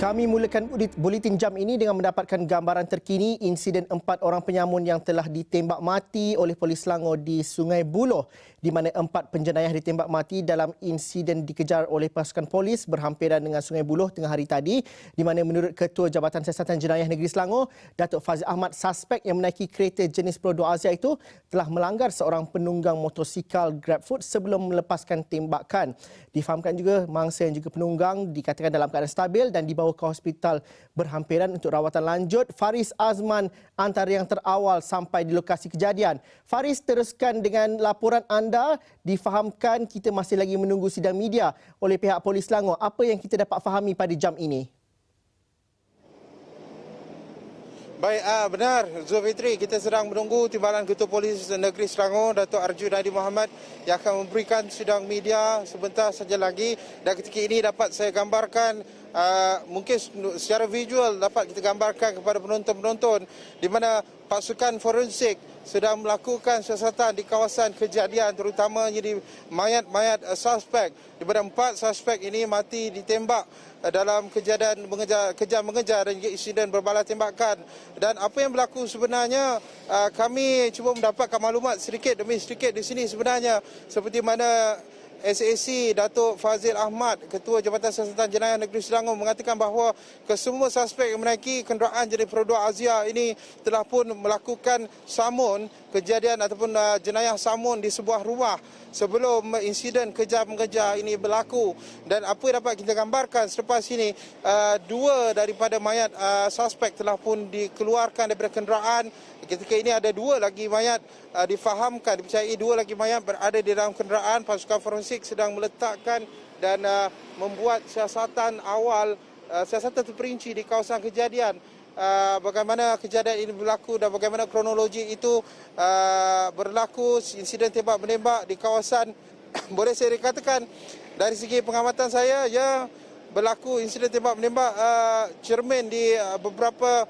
Kami mulakan buletin jam ini dengan mendapatkan gambaran terkini insiden 4 orang penyamun yang telah ditembak mati oleh polis Selangor di Sungai Buloh, di mana 4 penjenayah ditembak mati dalam insiden dikejar oleh pasukan polis berhampiran dengan Sungai Buloh tengah hari tadi, di mana menurut Ketua Jabatan Siasatan Jenayah Negeri Selangor, Datuk Fazil Ahmad, suspek yang menaiki kereta jenis Pro 2 Azia itu telah melanggar seorang penunggang motosikal GrabFood sebelum melepaskan tembakan. Difahamkan juga mangsa yang juga penunggang dikatakan dalam keadaan stabil dan dibawa ke hospital berhampiran untuk rawatan lanjut. Faris Azman antara yang terawal sampai di lokasi kejadian. Faris, teruskan dengan laporan anda. Difahamkan kita masih lagi menunggu sidang media oleh pihak Polis Selangor. Apa yang kita dapat fahami pada jam ini? Baik, benar Zulfitri, kita sedang menunggu Timbalan Ketua Polis Negeri Selangor, Datuk Arjun Nadi Muhammad yang akan memberikan sidang media sebentar saja lagi. Dan ketika ini dapat saya gambarkan, mungkin secara visual dapat kita gambarkan kepada penonton-penonton di mana pasukan forensik sedang melakukan siasatan di kawasan kejadian, terutamanya di mayat-mayat suspek, di mana 4 suspek ini mati ditembak dalam kejadian kejar-mengejar dan juga insiden berbalas tembakan. Dan apa yang berlaku sebenarnya, kami cuba mendapatkan maklumat sedikit demi sedikit di sini sebenarnya, seperti mana SAC Datuk Fazil Ahmad, Ketua Jabatan Siasatan Jenayah Negeri Selangor, mengatakan bahawa kesemua suspek yang menaiki kenderaan jenis Pro 2 Azia ini telah pun melakukan samun kejadian ataupun jenayah samun di sebuah rumah sebelum insiden kejar-mengejar ini berlaku. Dan apa yang dapat kita gambarkan selepas ini, 2 daripada mayat suspek telah pun dikeluarkan daripada kenderaan. Ketika ini ada 2 lagi mayat dipercayai 2 lagi mayat berada di dalam kenderaan. Pasukan forensik sedang meletakkan dan membuat siasatan awal, siasatan terperinci di kawasan kejadian. Bagaimana kejadian ini berlaku dan bagaimana kronologi itu berlaku, insiden tembak-menembak di kawasan boleh saya dikatakan dari segi pengamatan saya, ya, berlaku insiden tembak-menembak cermin di beberapa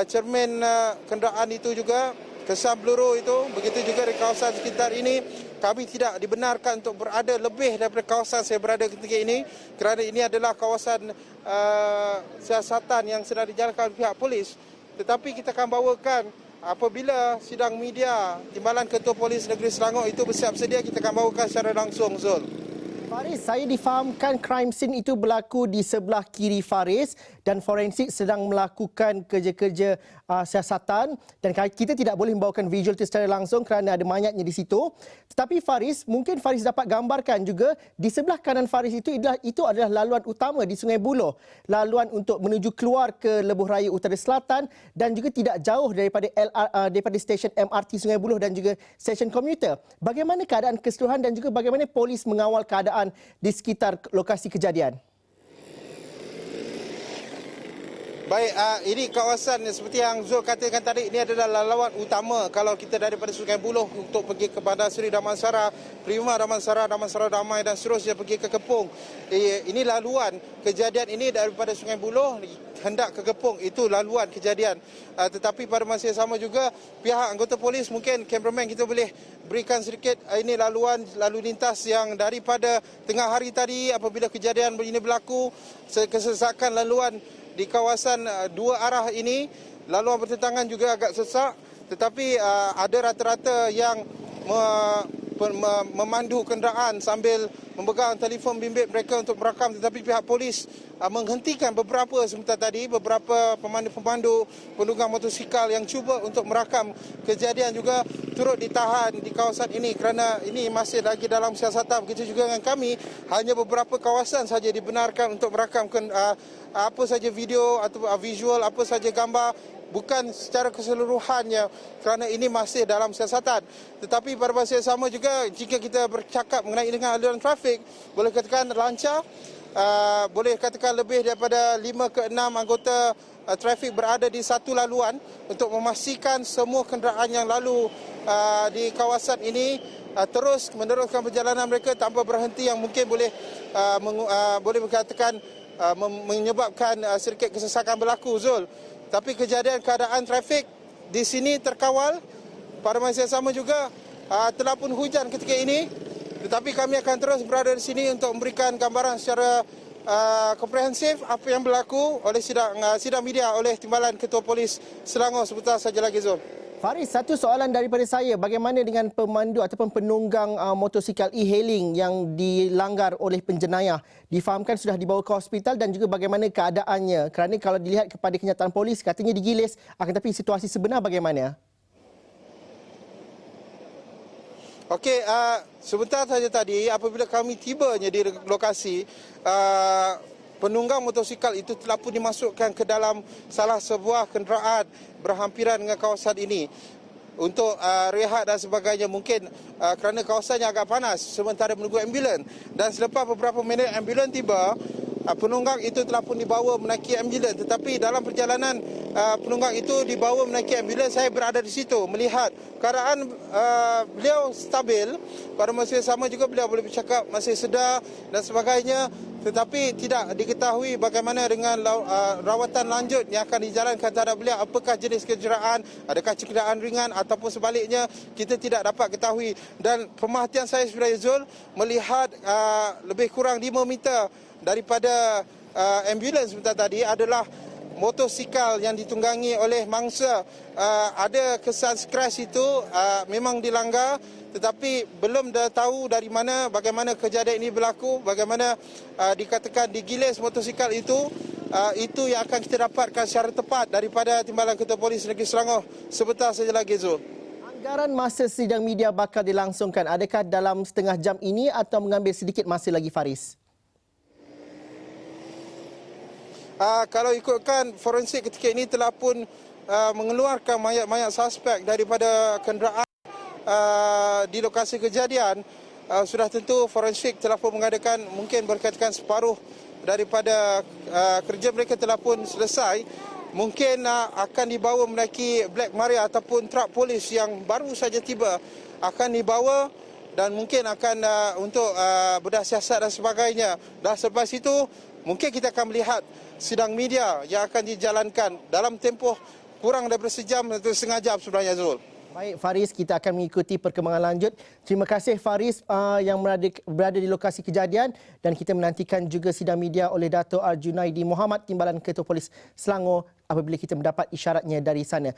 cermin kenderaan itu juga, kesan peluru itu. Begitu juga di kawasan sekitar ini. Kami tidak dibenarkan untuk berada lebih daripada kawasan saya berada ketika ini, kerana ini adalah kawasan siasatan yang sedang dijalankan oleh pihak polis. Tetapi kita akan bawakan apabila sidang media Timbalan Ketua Polis Negeri Selangor itu bersiap sedia, kita akan bawakan secara langsung, Zul. Faris, saya difahamkan crime scene itu berlaku di sebelah kiri Faris dan forensik sedang melakukan kerja-kerja siasatan, dan kita tidak boleh membawakan visual itu secara langsung kerana ada mayatnya di situ. Tetapi Faris, mungkin Faris dapat gambarkan juga di sebelah kanan Faris itu adalah laluan utama di Sungai Buloh, laluan untuk menuju keluar ke Lebuh Raya Utara Selatan dan juga tidak jauh daripada stesen MRT Sungai Buloh dan juga stesen komuter. Bagaimana keadaan keseluruhan dan juga bagaimana polis mengawal keadaan di sekitar lokasi kejadian? Baik, ini kawasan seperti yang Zul katakan tadi, ini adalah laluan utama kalau kita daripada Sungai Buloh untuk pergi ke Bandar Seri Damansara, Prima Damansara, Damansara Damai dan seterusnya pergi ke Kepung. Ini laluan kejadian ini daripada Sungai Buloh hendak ke Kepung, itu laluan kejadian. Tetapi pada masa yang sama juga pihak anggota polis, mungkin kameraman kita boleh berikan sedikit ini lalu lintas yang daripada tengah hari tadi apabila kejadian ini berlaku, kesesakan laluan di kawasan 2 arah ini, laluan bertentangan juga agak sesak, tetapi ada rata-rata yang memandu kenderaan sambil memegang telefon bimbit mereka untuk merakam, tetapi pihak polis menghentikan beberapa sebentar tadi, beberapa pemandu-pemandu penunggang motosikal yang cuba untuk merakam kejadian juga turut ditahan di kawasan ini kerana ini masih lagi dalam siasatan. Begitu juga dengan kami, hanya beberapa kawasan saja dibenarkan untuk merakamkan apa saja video atau visual, apa saja gambar, bukan secara keseluruhannya kerana ini masih dalam siasatan. Tetapi pada masa yang sama juga, jika kita bercakap mengenai dengan aliran trafik, boleh katakan lancar, boleh katakan lebih daripada 5 ke 6 anggota trafik berada di satu laluan untuk memastikan semua kenderaan yang lalu di kawasan ini terus meneruskan perjalanan mereka tanpa berhenti, yang mungkin boleh dikatakan menyebabkan sedikit kesesakan berlaku, Zul. Tapi keadaan trafik di sini terkawal. Pada masa yang sama juga telah pun hujan ketika ini, tetapi kami akan terus berada di sini untuk memberikan gambaran secara komprehensif apa yang berlaku oleh sidang media oleh Timbalan Ketua Polis Selangor sebentar saja lagi, Zul. Faris, satu soalan daripada saya. Bagaimana dengan pemandu ataupun penunggang motosikal e-hailing yang dilanggar oleh penjenayah? Difahamkan sudah dibawa ke hospital dan juga bagaimana keadaannya? Kerana kalau dilihat kepada kenyataan polis, katanya digilis. Akan tetapi situasi sebenar bagaimana? Okey, sebentar saja tadi apabila kami tibanya di lokasi, penunggang motosikal itu telah pun dimasukkan ke dalam salah sebuah kenderaan berhampiran dengan kawasan ini untuk rehat dan sebagainya. Mungkin kerana kawasannya agak panas sementara menunggu ambulan, dan selepas beberapa minit ambulan tiba, penunggang itu telah pun dibawa menaiki ambulan. Tetapi dalam perjalanan penunggang itu dibawa menaiki ambulan, saya berada di situ melihat keadaan beliau stabil. Pada masa yang sama juga beliau boleh bercakap, masih sedar dan sebagainya. Tetapi tidak diketahui bagaimana dengan rawatan lanjut yang akan dijalankan terhadap beliau. Apakah jenis kecederaan, adakah cederaan ringan ataupun sebaliknya, kita tidak dapat ketahui. Dan pemerhatian saya sebenarnya, Zul, melihat lebih kurang 5 meter daripada ambulans sebentar tadi adalah motosikal yang ditunggangi oleh mangsa. Ada kesan crash itu memang dilanggar, tetapi belum dah tahu dari mana, bagaimana kejadian ini berlaku, bagaimana dikatakan digilis motosikal itu. Itu yang akan kita dapatkan secara tepat daripada Timbalan Ketua Polis Negeri Selangor sebentar saja lagi, Zul. Anggaran masa sidang media bakal dilangsungkan. Adakah dalam setengah jam ini atau mengambil sedikit masa lagi, Faris? Kalau ikutkan forensik ketika ini telah pun mengeluarkan mayat-mayat suspek daripada kenderaan di lokasi kejadian, sudah tentu forensik telah pun mengadakan mungkin berkatakan separuh daripada kerja mereka telah pun selesai. Mungkin akan dibawa menaiki Black Maria ataupun truk polis yang baru saja tiba, akan dibawa dan mungkin akan untuk bedah siasat dan sebagainya. Dan selepas itu mungkin kita akan melihat sidang media yang akan dijalankan dalam tempoh kurang daripada sejam atau setengah jam sebenarnya, Zul. Baik, Faris, kita akan mengikuti perkembangan lanjut. Terima kasih, Faris, yang berada di lokasi kejadian, dan kita menantikan juga sidang media oleh Dato' Arjunaidi Mohamad, Timbalan Ketua Polis Selangor, apabila kita mendapat isyaratnya dari sana.